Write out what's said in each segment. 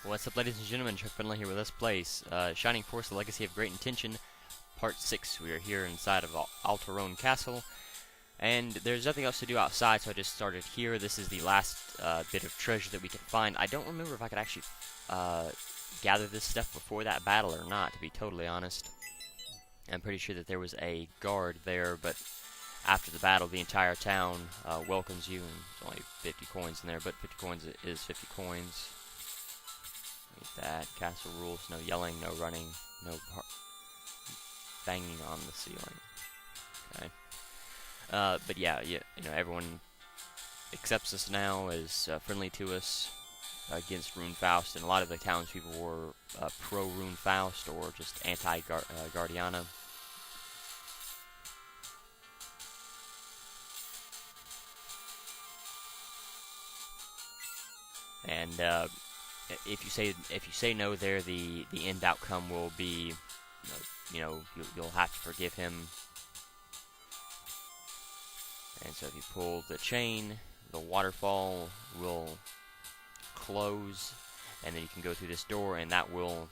What's up, ladies and gentlemen? chuckfinleLP here with Let's Play Shining Force: The Legacy of Great Intention, Part 6. We are here inside of Alterone Castle, and there's nothing else to do outside, so I just started here. This is the last bit of treasure that we can find. I don't remember if I could actually gather this stuff before that battle or not, to be totally honest. I'm pretty sure that there was a guard there, but after the battle, the entire town welcomes you, and there's only 50 coins in there, but 50 coins is 50 coins. That castle rules: no yelling, no running, no banging on the ceiling. Okay. But yeah, you know, everyone accepts us now, is friendly to us against Rune Faust, and a lot of the townspeople were pro Rune Faust or just anti Guardiana. And if you say no there, the end outcome will be, you'll have to forgive him. And so if you pull the chain, the waterfall will close, and then you can go through this door, and that will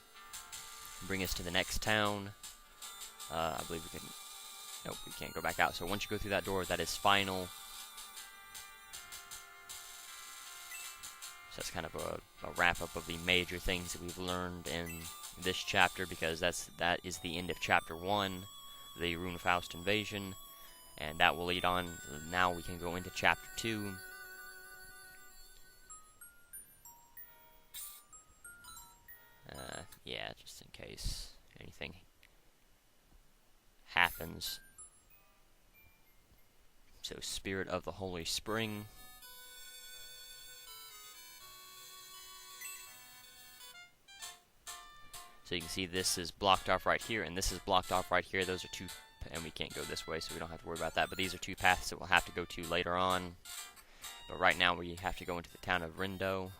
bring us to the next town. I believe we can. Nope, we can't go back out. So once you go through that door, that is final. So that's kind of a wrap-up of the major things that we've learned in this chapter, because that is the end of Chapter 1, the Rune Faust invasion, and that will lead on. Now we can go into Chapter 2. Yeah, just in case anything happens. So, Spirit of the Holy Spring. So you can see this is blocked off right here, and this is blocked off right here. Those are two, and we can't go this way, so we don't have to worry about that. But these are two paths that we'll have to go to later on. But right now we have to go into the town of Rindo.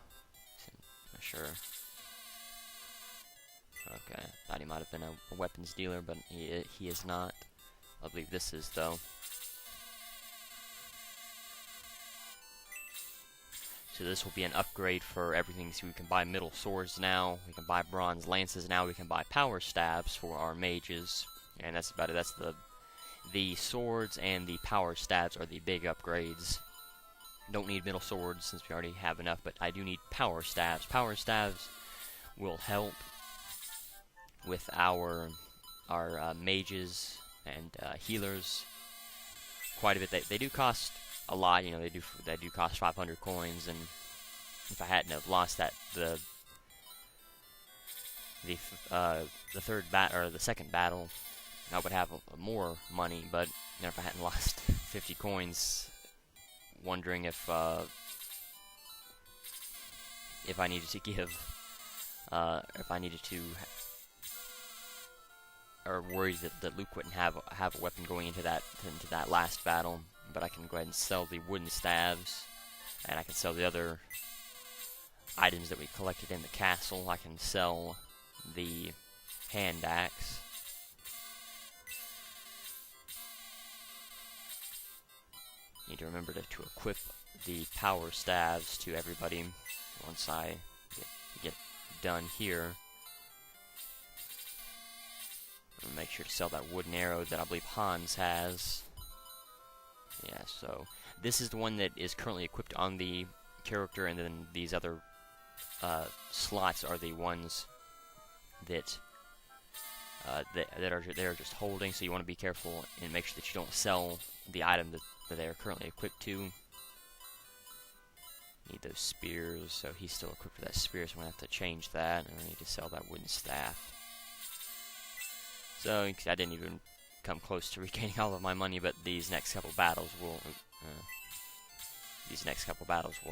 Not sure. Okay, thought he might have been a weapons dealer, but he is not. I believe this is, though. So this will be an upgrade for everything. So we can buy middle swords now, we can buy bronze lances now, we can buy power stabs for our mages, and that's about it. That's the swords and the power stabs are the big upgrades. Don't need middle swords since we already have enough, but I do need power stabs. Power stabs will help with our mages and healers quite a bit. They do cost a lot, you know. They do cost 500 coins, and if I hadn't have lost that the second battle, I would have more money. But you know, if I hadn't lost 50 coins, wondering if I needed to give, if I needed to, or worried that Luke wouldn't have a weapon going into that last battle. But I can go ahead and sell the wooden staves, and I can sell the other items that we collected in the castle. I can sell the hand axe. Need to remember to equip the power staves to everybody once I get done here. Make sure to sell that wooden arrow that I believe Hans has. Yeah, so this is the one that is currently equipped on the character, and then these other slots are the ones that they are just holding. So you want to be careful and make sure that you don't sell the item that they are currently equipped to. Need those spears, so he's still equipped with that spear, so I'm gonna have to change that, and I need to sell that wooden staff. So I didn't even come close to regaining all of my money, but these next couple battles will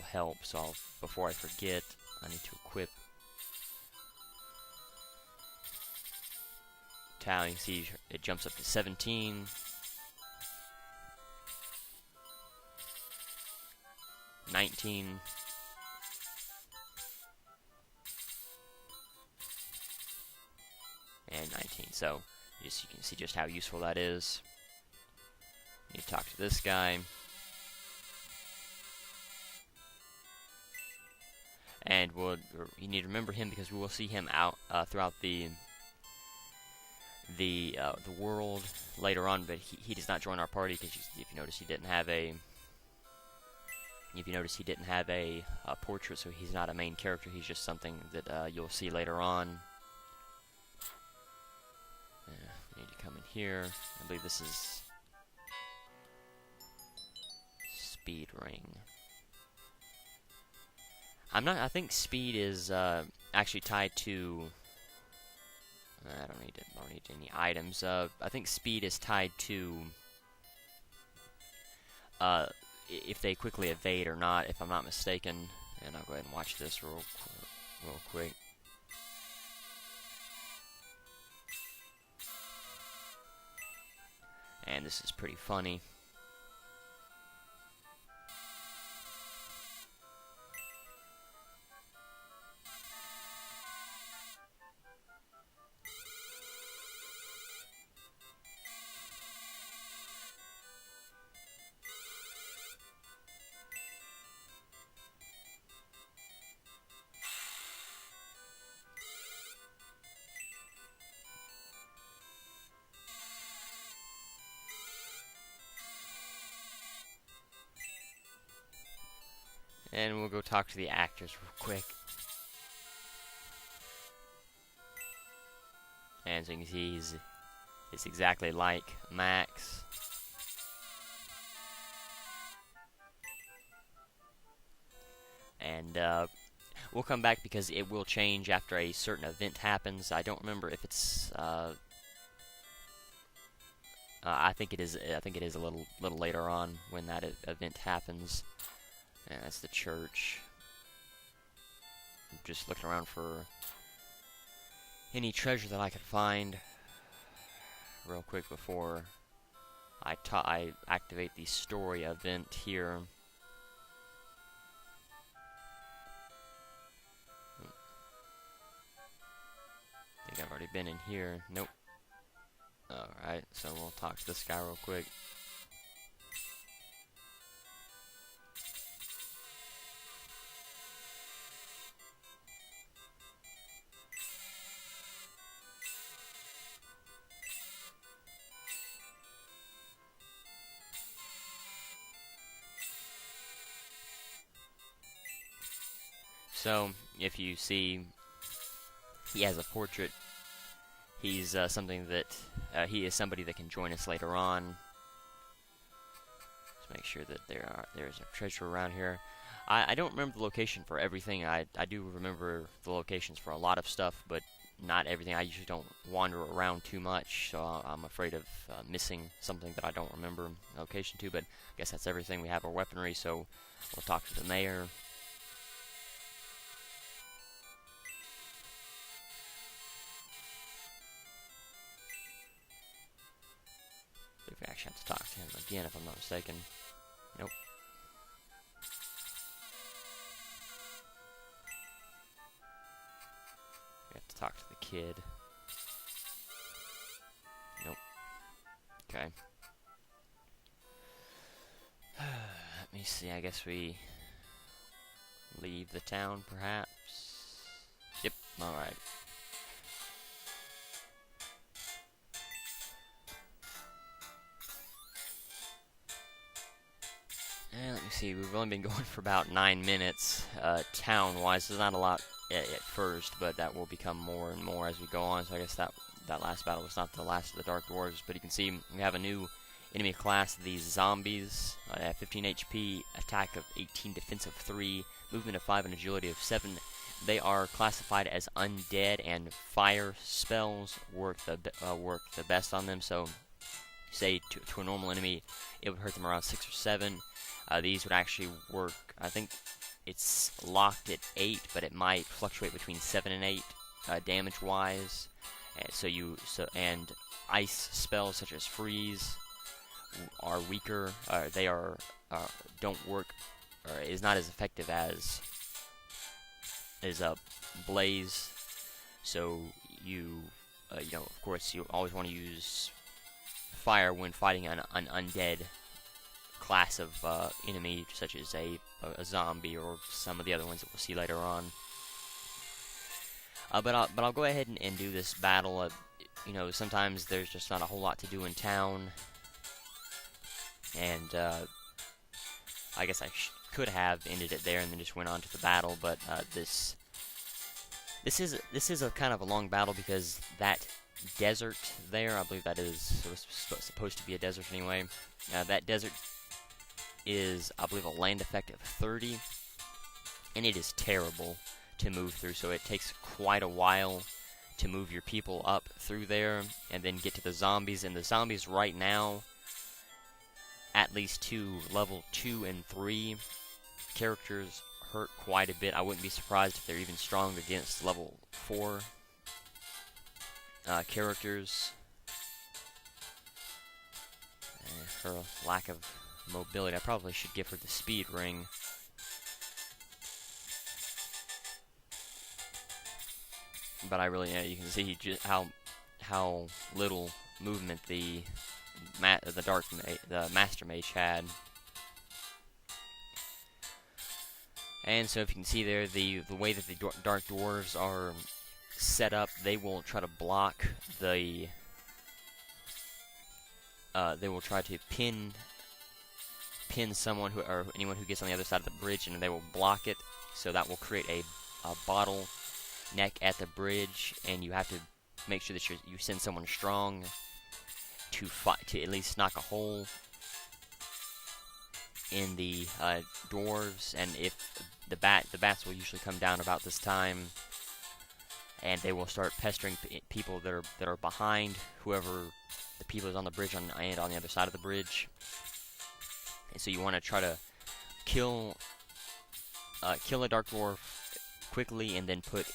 help. So before I forget, I need to equip Tau. You can see it jumps up to 17. $19. And 19. So you can see just how useful that is. You talk to this guy. and you need to remember him because we will see him out throughout the world later on. But he does not join our party because if you notice, he didn't have a. If you notice, he didn't have a portrait, so he's not a main character. He's just something that you'll see later on. We need to come in here. I believe this is speed ring. I think speed is actually tied to. I don't need any items. I think speed is tied to if they quickly evade or not, if I'm not mistaken. And I'll go ahead and watch this real quick. And this is pretty funny. And we'll go talk to the actors real quick. And so you can see it's exactly like Max. And we'll come back because it will change after a certain event happens. I don't remember if it's. I think it is. I think it is a little later on when that event happens. And that's the church. I'm just looking around for any treasure that I could find real quick before I activate the story event here. I think I've already been in here. Nope. Alright, so we'll talk to this guy real quick. So, if you see, he has a portrait. He's something that he is somebody that can join us later on. Let's make sure that there's a treasure around here. I don't remember the location for everything. I do remember the locations for a lot of stuff, but not everything. I usually don't wander around too much, so I'm afraid of missing something that I don't remember the location to. But I guess that's everything. We have our weaponry, so we'll talk to the mayor. We actually have to talk to him again, if I'm not mistaken. Nope. We have to talk to the kid. Nope. Okay. Let me see, I guess we leave the town, perhaps? Yep, alright. And let me see, we've only been going for about 9 minutes, town-wise. There's not a lot at first, but that will become more and more as we go on. So I guess that last battle was not the last of the Dark Dwarves, but you can see we have a new enemy class, these zombies. 15 HP, attack of 18, defense of 3, movement of 5, and agility of 7. They are classified as undead, and fire spells work the best on them. So, say to a normal enemy, it would hurt them around 6 or 7. These would actually work. I think it's locked at 8, but it might fluctuate between 7 and 8 damage-wise. And ice spells such as freeze are weaker. They don't work, or is not as effective as blaze. So of course, you always want to use fire when fighting an undead class of enemy, such as a zombie or some of the other ones that we'll see later on. But I'll go ahead and do this battle. You know, sometimes there's just not a whole lot to do in town, and I guess I could have ended it there and then just went on to the battle. But this is a kind of a long battle because that desert there, I believe that is supposed to be a desert anyway. That desert is, I believe, a land effect of 30, and it is terrible to move through, so it takes quite a while to move your people up through there and then get to the zombies. And the zombies right now, at least to level 2 and 3 characters, hurt quite a bit. I wouldn't be surprised if they're even strong against level 4 characters. Her lack of mobility, I probably should give her the speed ring. But I really, you can see just how little movement the Master Mage had. And so if you can see there, the way that the Dark Dwarves are set up, they will try to block the they will try to pin someone or anyone who gets on the other side of the bridge, and they will block it. So that will create a bottle neck at the bridge, and you have to make sure that you send someone strong to at least knock a hole in the dwarves. And if the bats will usually come down about this time, and they will start pestering people that are behind whoever the people is on the bridge and on the other side of the bridge. And so you want to try to kill a dark dwarf quickly, and then put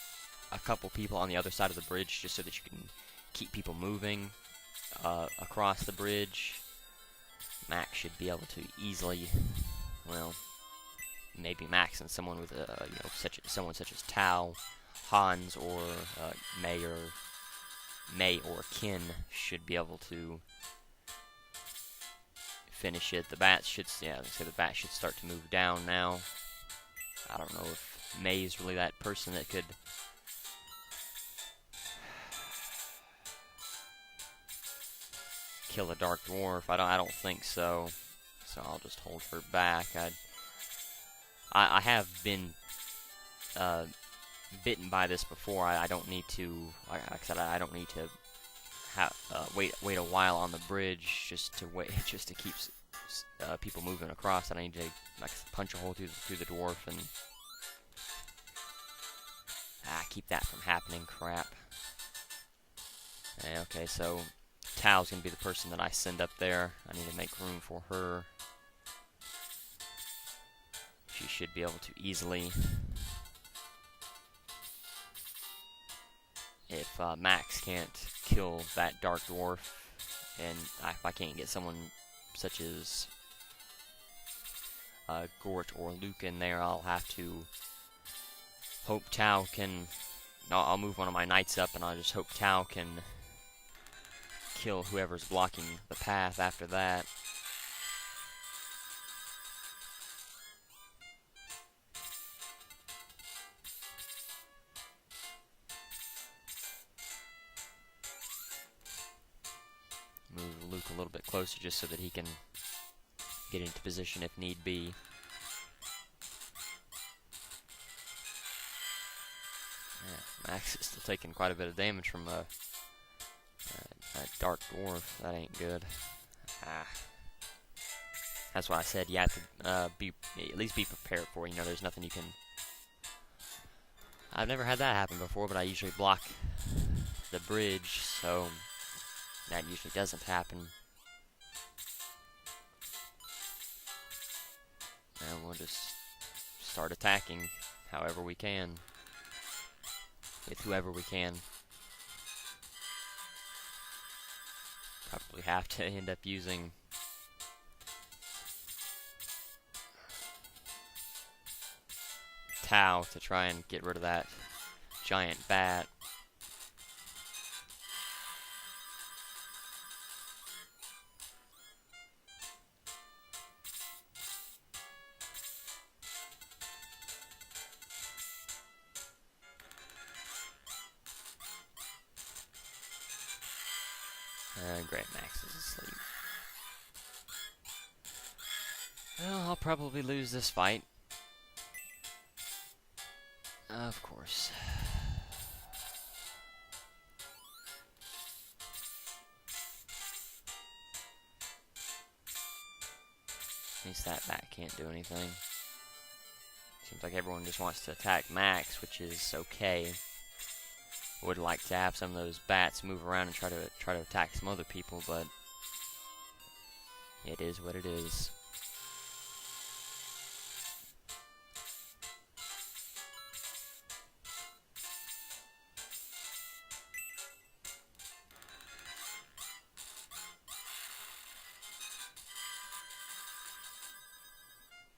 a couple people on the other side of the bridge, just so that you can keep people moving across the bridge. Max should be able to easily, well, maybe Max and someone with someone such as Tao, Hans, or May or Kin should be able to finish it. The bats should, the bats should start to move down now. I don't know if May's really that person that could kill a dark dwarf. I don't think so. So I'll just hold her back. I have been bitten by this before. I don't need to. Like I said, I don't need to wait a while on the bridge just to keep people moving across. I need to punch a hole through the dwarf and keep that from happening. Crap. Okay, so Tao's gonna be the person that I send up there. I need to make room for her. She should be able to easily. If Max can't kill that dark dwarf, and if I can't get someone such as Gort or Luke in there, I'll have to hope Tao can. I'll move one of my knights up, and I'll just hope Tao can kill whoever's blocking the path after that. Move Luke a little bit closer just so that he can get into position if need be. Yeah, Max is still taking quite a bit of damage from a dark dwarf. That ain't good. That's why I said you have to at least be prepared for it. There's nothing you can. I've never had that happen before, but I usually block the bridge, so that usually doesn't happen. And we'll just start attacking however we can, with whoever we can. Probably have to end up using Tao to try and get rid of that giant bat. Great, Max is asleep. Well, I'll probably lose this fight. Of course. At least that bat can't do anything. Seems like everyone just wants to attack Max, which is okay. Would like to have some of those bats move around and try to attack some other people, but it is what it is.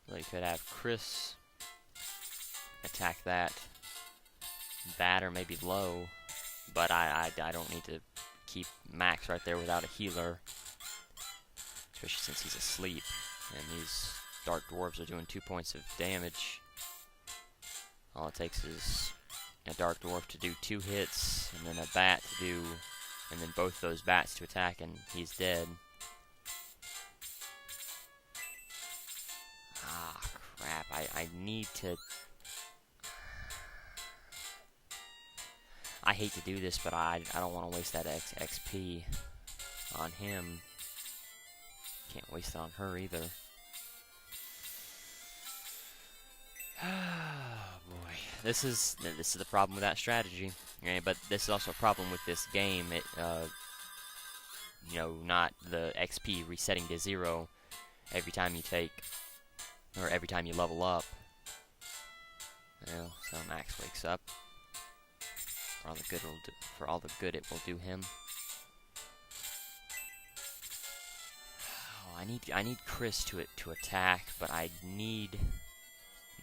So you could have Chris attack that bat or maybe low, but I don't need to keep Max right there without a healer, especially since he's asleep and these dark dwarves are doing 2 points of damage. All it takes is a dark dwarf to do 2 hits and then a bat to do, and then both those bats to attack, and he's dead. Ah, crap. I need to... I hate to do this, but I don't want to waste that XP on him. Can't waste it on her either. Oh boy, this is the problem with that strategy. Okay, but this is also a problem with this game. It you know, not the XP resetting to 0 every time you take, or every time you level up. Well, so Max wakes up. For all the good it will do him. Oh, I need Chris to attack, but I need...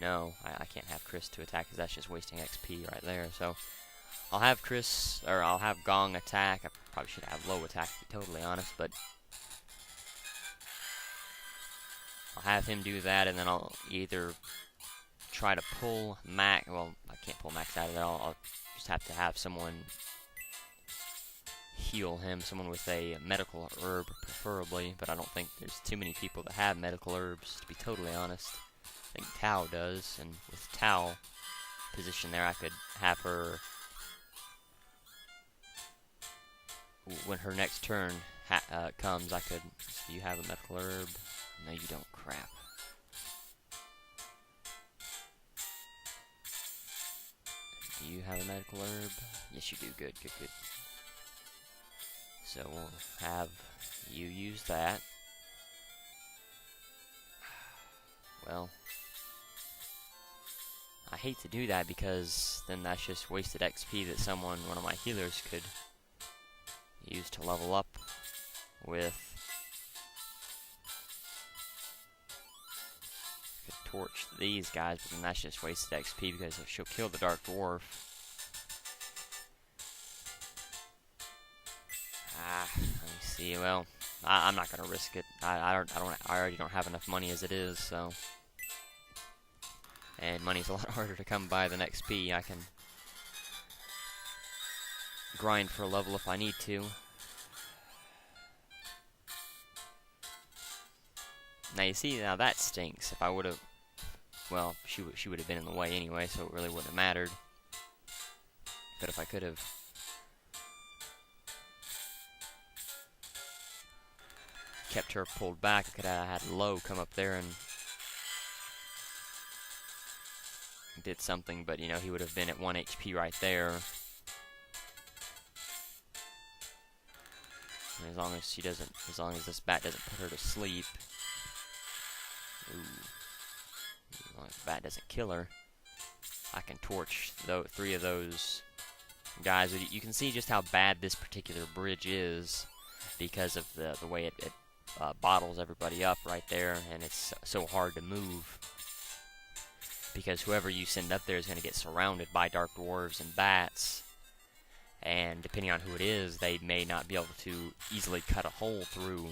No, I can't have Chris to attack because that's just wasting XP right there. So I'll have Chris, or I'll have Gong attack. I probably should have low attack to be totally honest, but I'll have him do that, and then I'll either try to pull Max. Well, I can't pull Max out of it. I'll just have to have someone heal him, someone with a medical herb preferably, but I don't think there's too many people that have medical herbs, to be totally honest. I think Tao does, and with Tao positioned there, I could have her, when her next turn comes, I could... So you have a medical herb? No, you don't. Crap. Do you have a medical herb? Yes, you do. Good, good, good. So we'll have you use that. Well, I hate to do that because then that's just wasted XP that one of my healers could use to level up with. Could torch these guys, but then that's just wasted XP because she'll kill the Dark Dwarf. Let me see. Well, I'm not gonna risk it. I already don't have enough money as it is, so. And money's a lot harder to come by than XP. I can grind for a level if I need to. Now you see, now that stinks. If I would have, well, she would have been in the way anyway, so it really wouldn't have mattered. But if I could have kept her pulled back, I could have had Low come up there and did something, but you know, he would have been at 1 HP right there. And as long as this bat doesn't put her to sleep, as long as the bat doesn't kill her, I can torch 3 of those guys. You can see just how bad this particular bridge is because of the way it bottles everybody up right there, and it's so hard to move. Because whoever you send up there is going to get surrounded by Dark Dwarves and bats, and depending on who it is, they may not be able to easily cut a hole through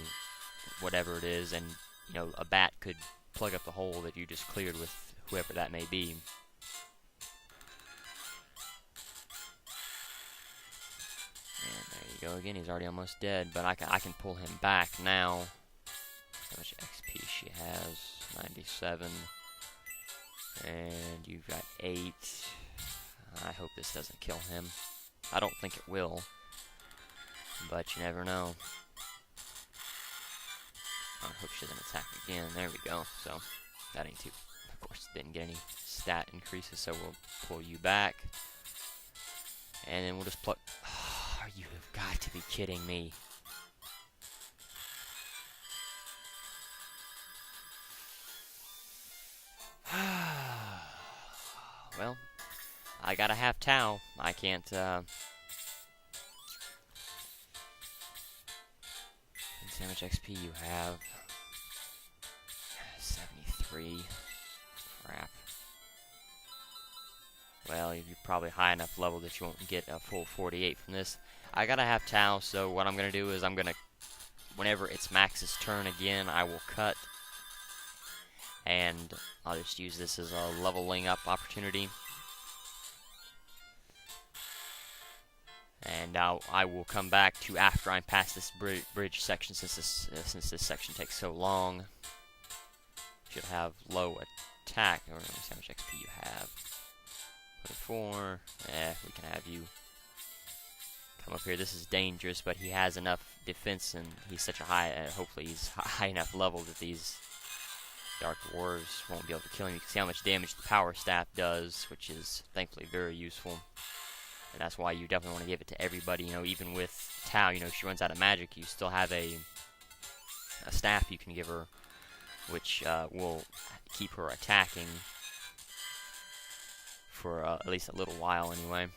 whatever it is, and you know, a bat could plug up the hole that you just cleared with whoever that may be. And there you you go again. He's already almost dead, but I can pull him back now. How much XP she has? 97. And you've got 8. I hope this doesn't kill him. I don't think it will, but you never know. I hope she doesn't attack again. There we go. So that ain't too. Of course, didn't get any stat increases, so we'll pull you back, and then we'll just pluck. Oh, you have got to be kidding me! Well, I gotta have Tau. I can't. Let's see how much XP you have. 73. Crap. Well, you're probably high enough level that you won't get a full 48 from this. I gotta have Tau, so what I'm gonna do is whenever it's Max's turn again, I will cut. And I'll just use this as a leveling up opportunity. And I will come back to after I'm past this bridge section, since this section takes so long. Should have low attack. Or let me see how much XP you have. 24. We can have you come up here. This is dangerous, but he has enough defense, and he's such a high. Hopefully, he's high enough level that these Dark Dwarves won't be able to kill him. You can see how much damage the Power Staff does, which is thankfully very useful. And that's why you definitely want to give it to everybody. You know, even with Tau, you know, if she runs out of magic, you still have a staff you can give her, which will keep her attacking for at least a little while anyway.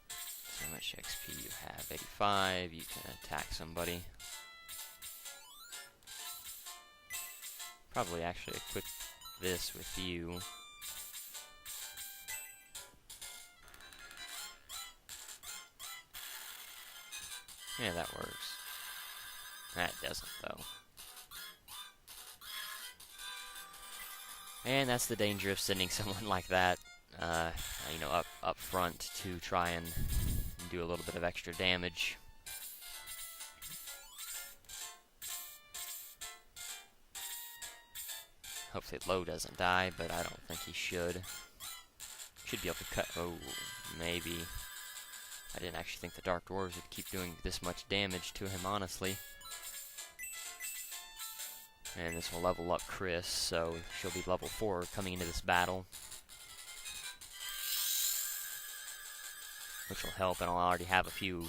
So how much XP you have? 85. You can attack somebody. Probably actually equip this with you. Yeah, that works. That doesn't, though. And that's the danger of sending someone like that, you know, up front to try and do a little bit of extra damage. Hopefully Low doesn't die, but I don't think he should. Should be able to cut. Oh, maybe. I didn't actually think the Dark Dwarves would keep doing this much damage to him, honestly. And this will level up Chris, so she'll be level 4 coming into this battle. Which will help, and I'll already have a few,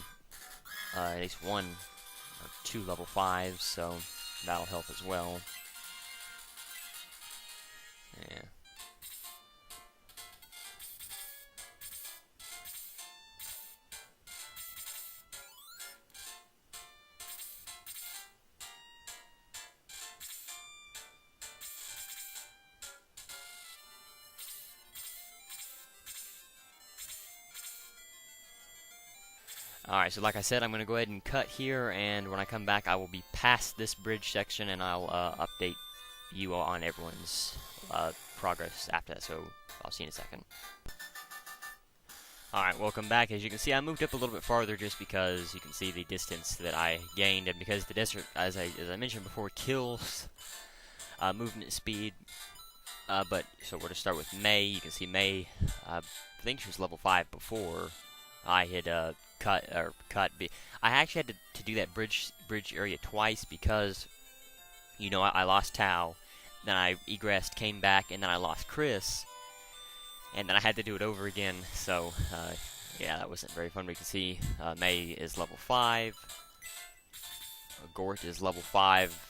at least 1 or 2 level 5s, so that'll help as well. Yeah. Alright, so like I said, I'm going to go ahead and cut here, and when I come back, I will be past this bridge section, and I'll update you on everyone's progress after that, so I'll see you in a second. Alright, welcome back. As you can see, I moved up a little bit farther just because you can see the distance that I gained, and because the desert, as I mentioned before, kills movement speed. But so we're going to start with May. You can see May, I think she was level 5 before I had cut. I actually had to do that bridge area twice because, you know, I lost Tau, then I egressed, came back, and then I lost Chris, and then I had to do it over again. So yeah, that wasn't very fun. We can see May is level 5, Gort is level 5.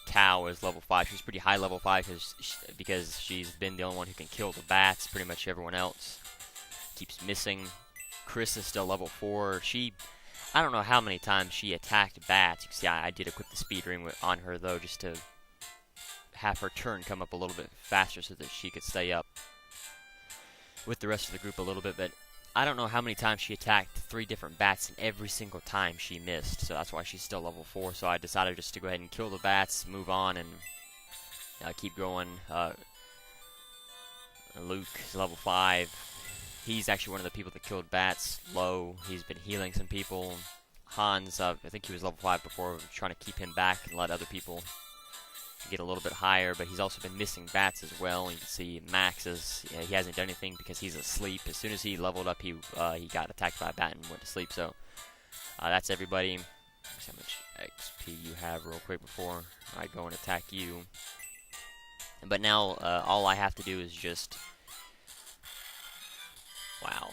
Tau is level 5. She's pretty high level 5 because she's been the only one who can kill the bats. Pretty much everyone else keeps missing. Chris is still level 4. I don't know how many times she attacked bats. You can see I did equip the speed ring on her, though, just to have her turn come up a little bit faster so that she could stay up with the rest of the group a little bit. But I don't know how many times she attacked 3 different bats, and every single time she missed. So that's why she's still level 4. So I decided just to go ahead and kill the bats, move on, and keep going. Luke is level 5. he's actually one of the people that killed bats low. He's been healing some people. Hans, I think he was level 5 before, trying to keep him back and let other people get a little bit higher, but he's also been missing bats as well. You can see Max he hasn't done anything because he's asleep. As soon as he leveled up, he got attacked by a bat and went to sleep. So that's everybody. Let's see how much XP you have real quick before I go and attack you. But now all I have to do is just wow.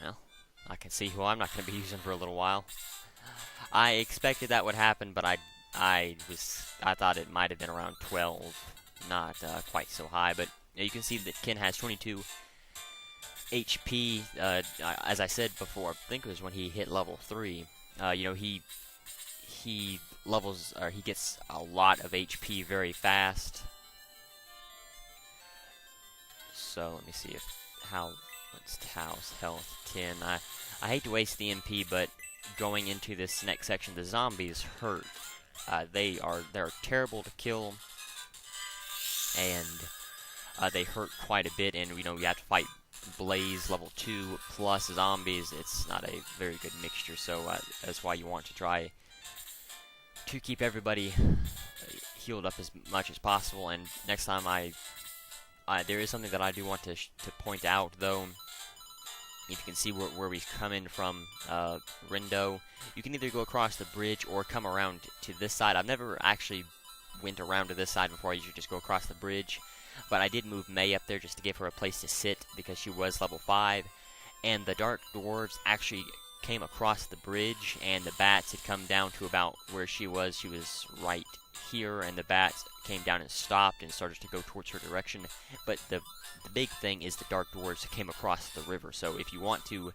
Well, I can see who I'm not going to be using for a little while. I expected that would happen, but I thought it might have been around 12, not quite so high. But you can see that Ken has 22 HP. As I said before, I think it was when he hit level 3. You know, he levels, or he gets a lot of HP very fast. So let me see what's Tao's health 10. I hate to waste the MP, but going into this next section, the zombies hurt. They're terrible to kill, and they hurt quite a bit. And you know, you have to fight Blaze level 2 plus zombies. It's not a very good mixture. So that's why you want to try to keep everybody healed up as much as possible. And next time, there is something that I do want to point out, though. If you can see where we come in from Rindo, you can either go across the bridge or come around to this side. I've never actually went around to this side before. I usually just go across the bridge. But I did move May up there just to give her a place to sit because she was level 5. And the Dark Dwarves actually came across the bridge, and the bats had come down to about where she was. She was right here, and the bats came down and stopped and started to go towards her direction. But the big thing is the Dark Dwarves came across the river. So if you want to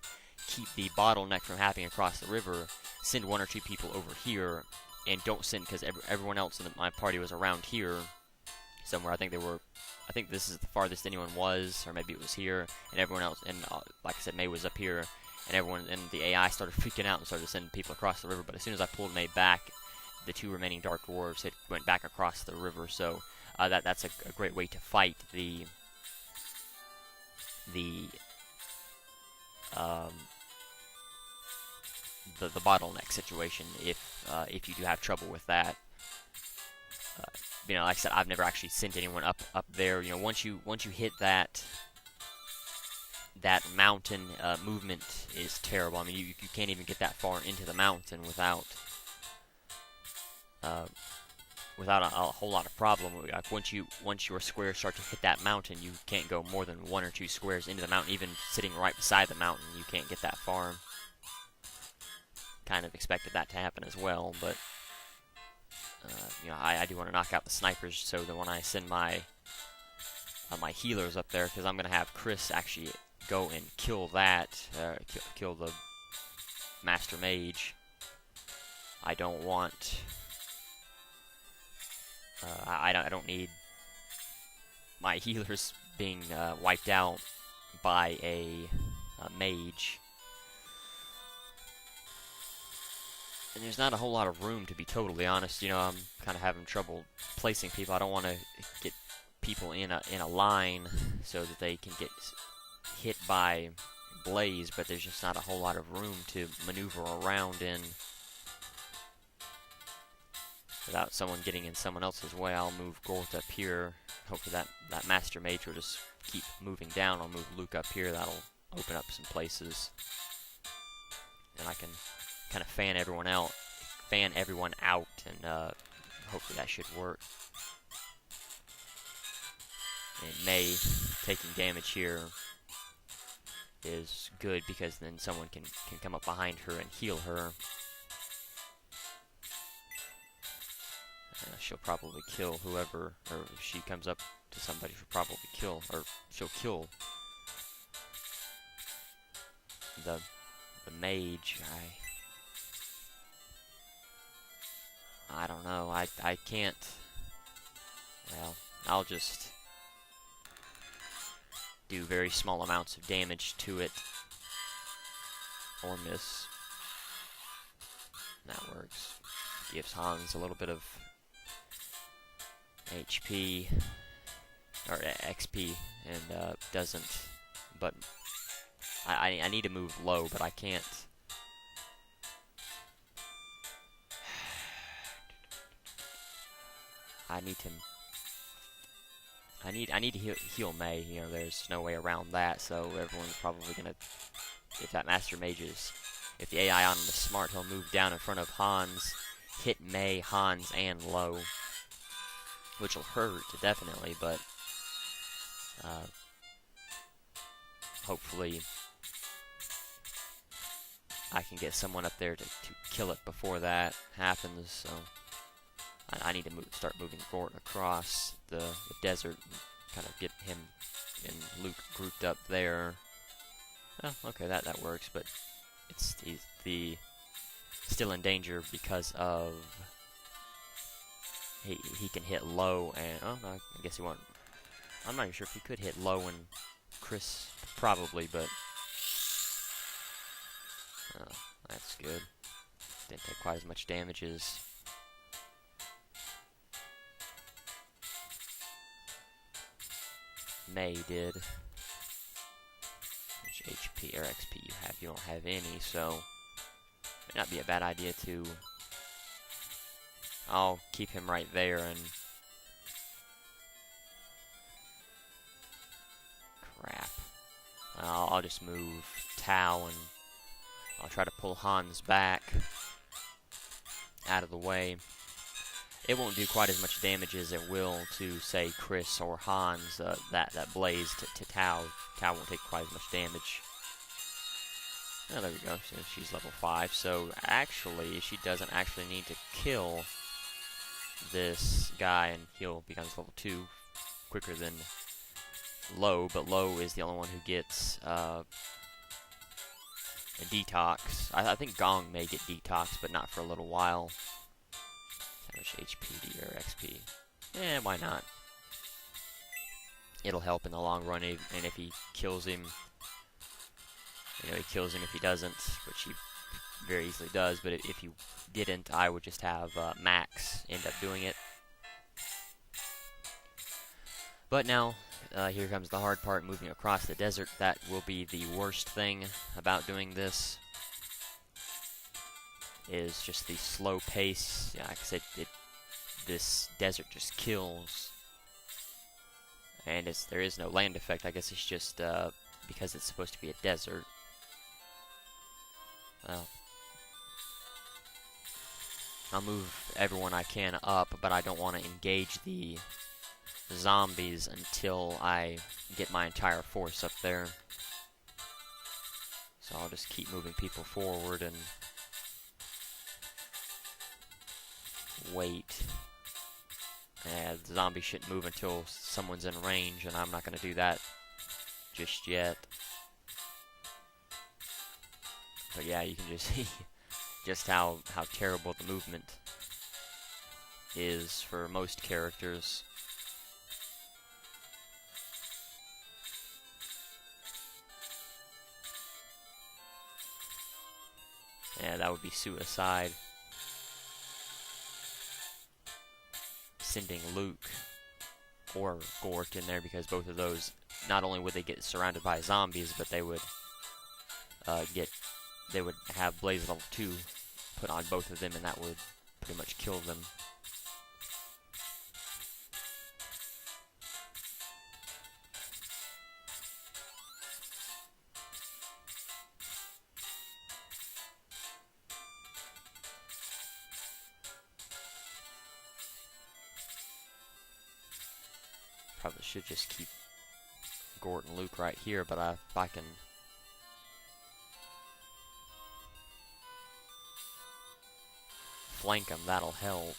keep the bottleneck from happening across the river, send 1 or 2 people over here, and don't send, because everyone else in my party was around here somewhere. I think this is the farthest anyone was, or maybe it was here, and everyone else, and like I said, May was up here, and everyone, and the AI started freaking out and started sending people across the river. But as soon as I pulled May back, the 2 remaining Dark Dwarves went back across the river. So that's a great way to fight the bottleneck situation if you do have trouble with that. You know, like I said, I've never actually sent anyone up there. You know, once you hit that mountain, movement is terrible. I mean, you can't even get that far into the mountain without a whole lot of problem. Like once your squares start to hit that mountain, you can't go more than 1 or 2 squares into the mountain. Even sitting right beside the mountain, you can't get that far. Kind of expected that to happen as well, but you know, I do want to knock out the snipers, so that when I send my healers up there, because I'm gonna have Chris actually go and kill that, kill the Master Mage. I don't want. I don't need my healers being wiped out by a mage. And there's not a whole lot of room, to be totally honest. You know, I'm kind of having trouble placing people. I don't want to get people in a line so that they can get hit by Blaze, but there's just not a whole lot of room to maneuver around in without someone getting in someone else's way. I'll move Gort up here. Hopefully that Master Mage will just keep moving down. I'll move Luke up here. That'll open up some places. And I can kind of fan everyone out, and hopefully that should work. And May taking damage here is good, because then someone can come up behind her and heal her. She'll probably kill whoever, or if she comes up to somebody, she'll kill the mage. I don't know. I can't. Well, I'll just do very small amounts of damage to it, or miss. That works. Gives Hans a little bit of HP. or XP, and doesn't. But I need to move low, but I can't. I need to heal May. You know, there's no way around that. So everyone's probably gonna, if that Master Mage is, if the AI on him is smart, he'll move down in front of Hans, hit May, Hans, and low, which will hurt definitely, but hopefully I can get someone up there to kill it before that happens. So I need to start moving Gort across the desert and kind of get him and Luke grouped up there. Oh, okay, that works, but he's still in danger because of he can hit low and no, I guess he won't. I'm not even sure if he could hit low and Chris probably, but that's good. Didn't take quite as much damage as May did. Which HP or XP you have? You don't have any, so may not be a bad idea to. I'll keep him right there and. Crap. I'll just move Tau and I'll try to pull Hans back out of the way. It won't do quite as much damage as it will to, say, Chris or Hans. That blaze to Tau. Tau won't take quite as much damage. Oh, there we go. So she's level 5. So actually, she doesn't actually need to kill this guy, and he'll become level 2 quicker than Low. But Low is the only one who gets a detox. I think Gong may get detox, but not for a little while. How much HP or XP? Eh, why not? It'll help in the long run, and if he kills him, you know, he kills him if he doesn't, which he very easily does, but if he didn't, I would just have Max end up doing it. But now, here comes the hard part, moving across the desert. That will be the worst thing about doing this, is just the slow pace. Yeah, like I said, this desert just kills. And there is no land effect. I guess it's just because it's supposed to be a desert. Well, I'll move everyone I can up, but I don't want to engage the zombies until I get my entire force up there. So I'll just keep moving people forward and wait. The zombie shouldn't move until someone's in range, and I'm not going to do that just yet. But yeah, you can just see just how terrible the movement is for most characters. Yeah, that would be suicide. Sending Luke or Gort in there, because both of those, not only would they get surrounded by zombies, but they would have Blaze level 2 put on both of them, and that would pretty much kill them. Probably should just keep Gort and Luke right here, but if I can flank them, that'll help.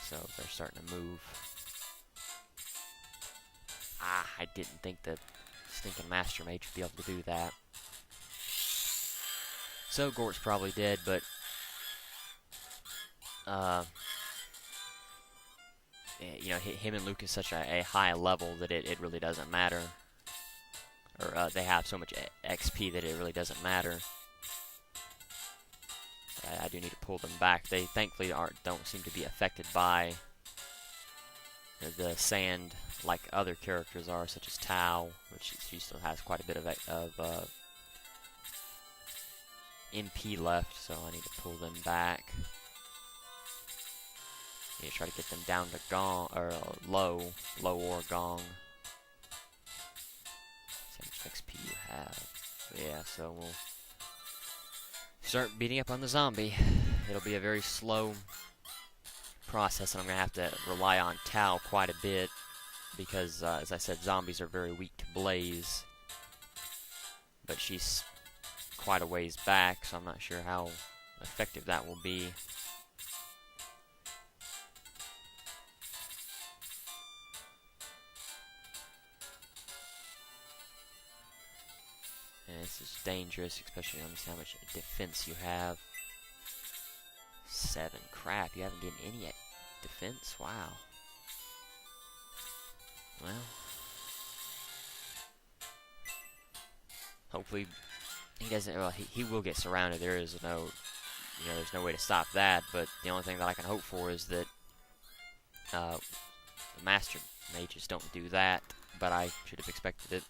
So they're starting to move. I didn't think that stinking Master Mage would be able to do that. So Gort's probably dead, but you know, him and Luke is such a high level that it really doesn't matter. Or they have so much XP that it really doesn't matter. I do need to pull them back. They thankfully don't seem to be affected by the sand like other characters are, such as Tao, which she still has quite a bit of MP left, so I need to pull them back. Need to try to get them down to gong, or low or gong. See how much XP you have. Yeah, so we'll start beating up on the zombie. It'll be a very slow process, and I'm going to have to rely on Tao quite a bit because, as I said, zombies are very weak to blaze. But she's quite a ways back, so I'm not sure how effective that will be. And this is dangerous, especially on how much defense you have. 7. Crap, you haven't gotten any defense? Wow. Well, hopefully he doesn't. Well, he will get surrounded. There is no, there's no way to stop that. But the only thing that I can hope for is that the master mages don't do that. But I should have expected it.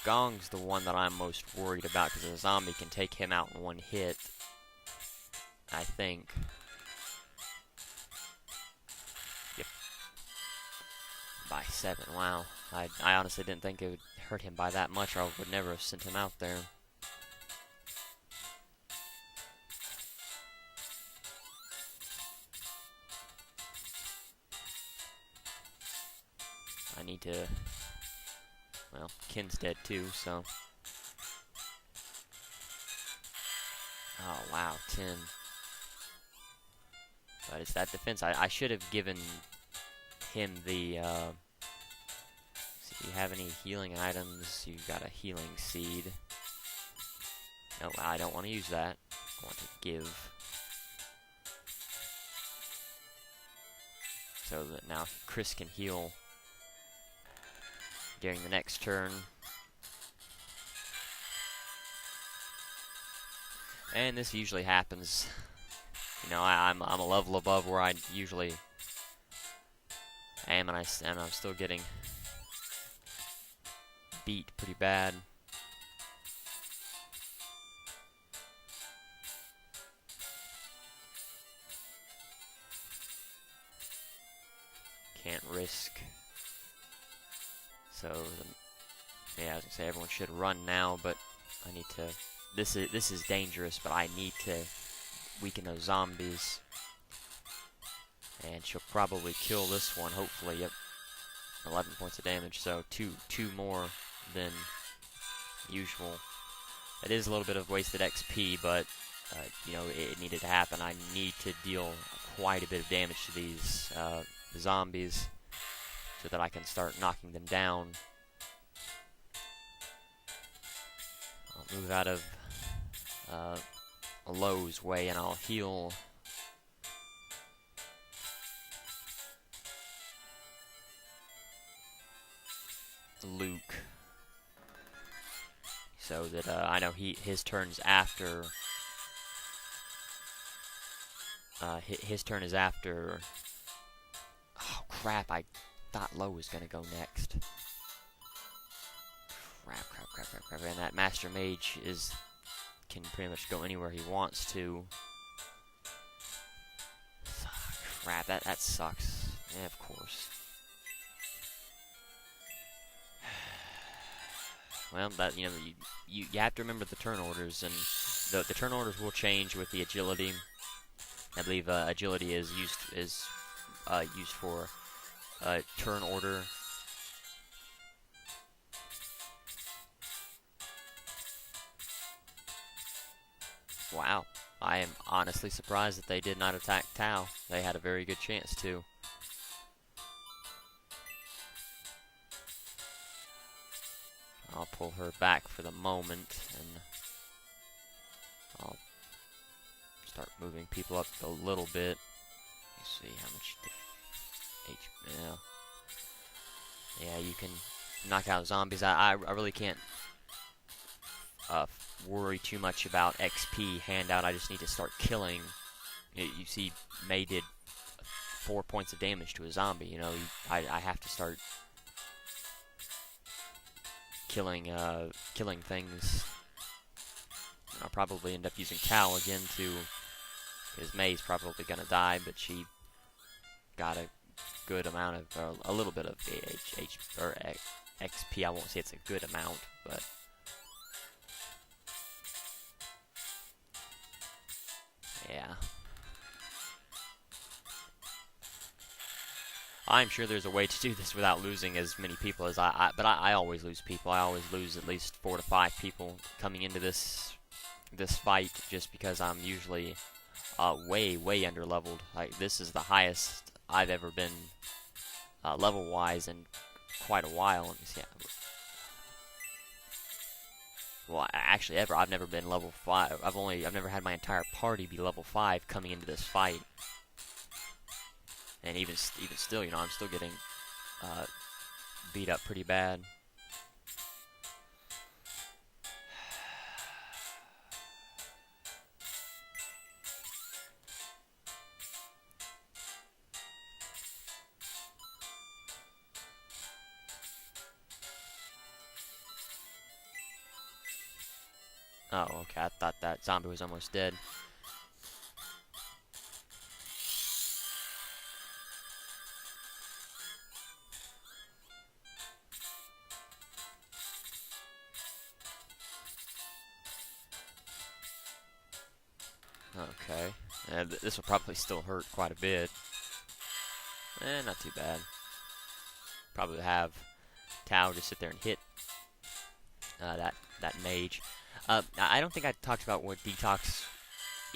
Gong's the one that I'm most worried about because a zombie can take him out in one hit, I think. Yep. By 7, wow. I honestly didn't think it would hurt him by that much, or I would never have sent him out there. I need to... Well, Ken's dead too, so... Oh, wow, 10. But it's that defense. I should have given him the, see, do you have any healing items? You've got a healing seed. No, I don't want to use that. I want to give. So that now Chris can heal during the next turn. And this usually happens. I'm a level above where I usually am, and I'm still getting beat pretty bad. Can't risk. So, yeah, I was gonna say everyone should run now, but I need to. This is dangerous, but I need to weaken those zombies. And she'll probably kill this one. Hopefully, yep. 11 points of damage, so two more than usual. It is a little bit of wasted XP, but it needed to happen. I need to deal quite a bit of damage to these zombies, so that I can start knocking them down. I'll move out of Lowe's way and I'll heal. Luke. So that I know his turn's after. His turn is after. Oh crap! I thought Lowe was gonna go next. Crap. And that Master Mage can pretty much go anywhere he wants to. Crap, that sucks. Yeah, of course. Well, that you have to remember the turn orders, and the turn orders will change with the agility. I believe agility is used for turn order. Wow, I am honestly surprised that they did not attack Tao. They had a very good chance to. I'll pull her back for the moment, and I'll start moving people up a little bit. Let's see how much HP. Yeah, you can knock out zombies. I really can't worry too much about XP handout. I just need to start killing You see, May did 4 points of damage to a zombie. You know, I have to start killing things. I'll probably end up using Cal again too, because May's probably gonna die, but she got a good amount of, a little bit of XP. I won't say it's a good amount, but yeah. I'm sure there's a way to do this without losing as many people as but I always lose people. I always lose at least 4 to 5 people coming into this fight, just because I'm usually way under leveled. Like, this is the highest I've ever been level wise in quite a while. Let me see. Well, actually, ever. I've never been level 5. I've never had my entire party be level 5 coming into this fight. And even still, you know, I'm still getting beat up pretty bad. Oh, okay. I thought that zombie was almost dead. Okay. This will probably still hurt quite a bit. Not too bad. Probably have Tao just sit there and hit that mage. I don't think I talked about what detox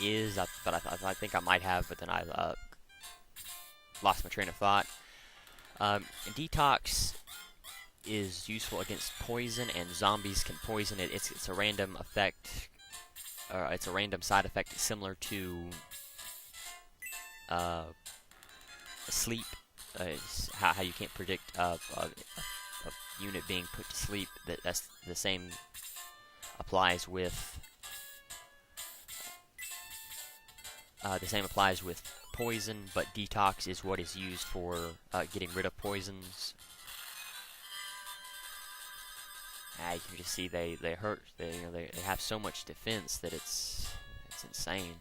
is, but I think I might have, but then I lost my train of thought. Detox is useful against poison, and zombies can poison it. It's a random effect. It's a random side effect similar to sleep. How you can't predict a unit being put to sleep. That's the same applies with poison, but detox is what is used for getting rid of poisons. You can just see they hurt. They have so much defense that it's insane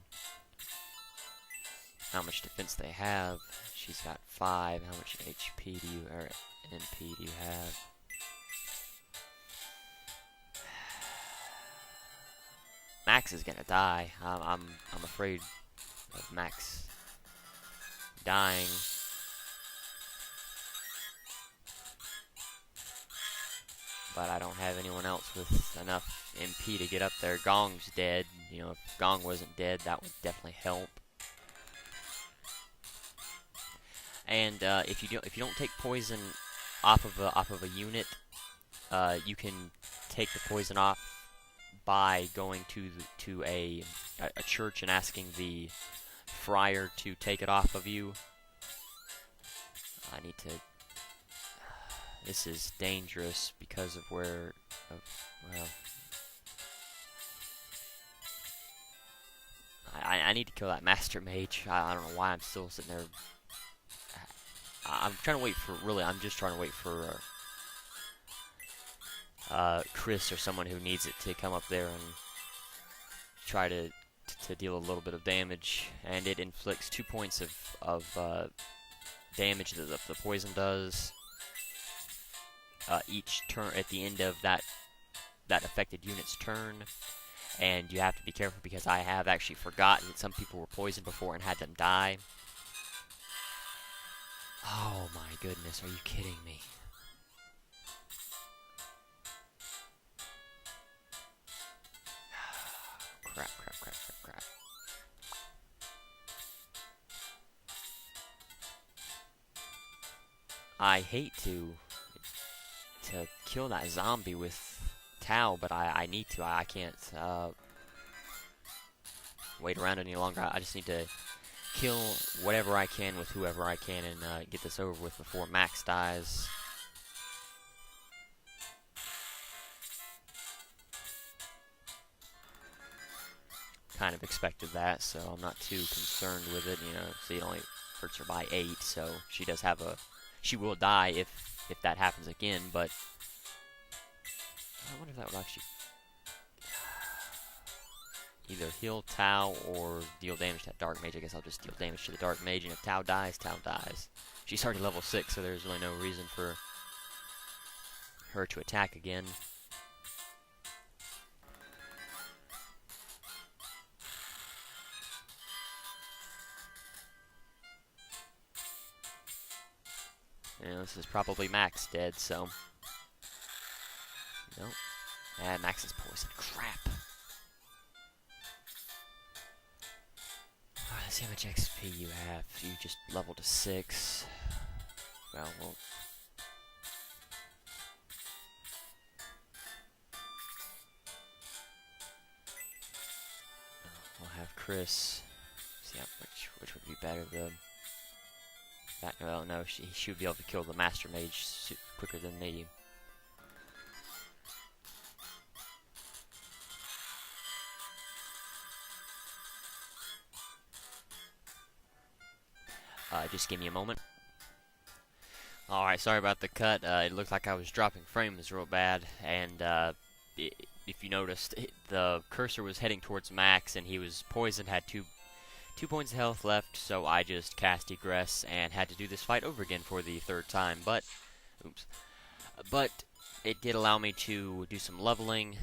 how much defense they have. She's got 5. How much HP do you, or NP do you have? Max is gonna die. I'm afraid of Max dying. But I don't have anyone else with enough MP to get up there. Gong's dead. You know, if Gong wasn't dead, that would definitely help. And if you don't take poison off of a unit, you can take the poison off by going to a church and asking the friar to take it off of you. I need to. This is dangerous because of well. I need to kill that master mage. I don't know why I'm still sitting there. I'm trying to wait for. Really, I'm just trying to wait for Chris or someone who needs it to come up there and try to deal a little bit of damage. And it inflicts 2 points of damage that the poison does. Each turn at the end of that affected unit's turn, and you have to be careful because I have actually forgotten that some people were poisoned before and had them die. Oh my goodness, are you kidding me? Crap. I hate to kill that zombie with Tau, but I need to. I can't wait around any longer. I just need to kill whatever I can with whoever I can and get this over with before Max dies. kind of expected that, so I'm not too concerned with it. You know, see, it only hurts her by 8, so she does have a... She will die if that happens again, but... I wonder if that would actually... either heal Tau or deal damage to that Dark Mage. I guess I'll just deal damage to the Dark Mage, and if Tau dies, Tau dies. She's already level 6, so there's really no reason for her to attack again. And this is probably Max dead, so... Nope. Ah, Max is poisoned. Crap! Let's see how much XP you have. You just leveled to 6. Well, we'll have Chris. See how, which would be better, the... Well, no, she would be able to kill the Master Mage quicker than me. Just give me a moment. Alright, sorry about the cut. It looked like I was dropping frames real bad, and if you noticed, the cursor was heading towards Max, and he was poisoned, had two points of health left, so I just cast Egress and had to do this fight over again for the 3rd time, but it did allow me to do some leveling.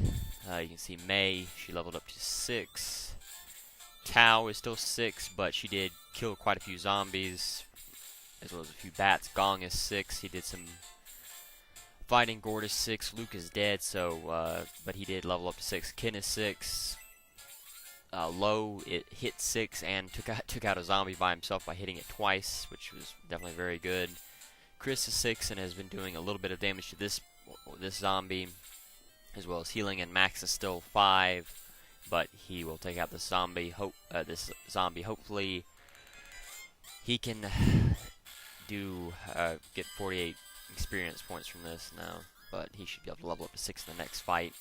You can see May, she leveled up to 6. Tau is still 6, but she did kill quite a few zombies, as well as a few bats. Gong is 6, he did some fighting. Gord is 6, Luke is dead, so, but he did level up to 6. Ken is 6. Low, it hit 6 and took out a zombie by himself by hitting it twice, which was definitely very good. Chris is 6 and has been doing a little bit of damage to this zombie, as well as healing. And Max is still 5, but he will take out this zombie. Hopefully, he can get 48 experience points from this now, but he should be able to level up to 6 in the next fight.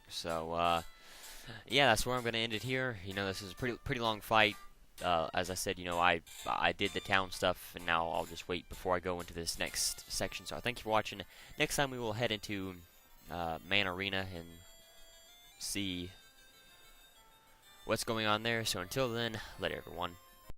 So, yeah, that's where I'm going to end it here. You know, this is a pretty long fight. As I said, you know, I did the town stuff, and now I'll just wait before I go into this next section. So, thank you for watching. Next time we will head into Man Arena and see what's going on there. So, until then, later, everyone.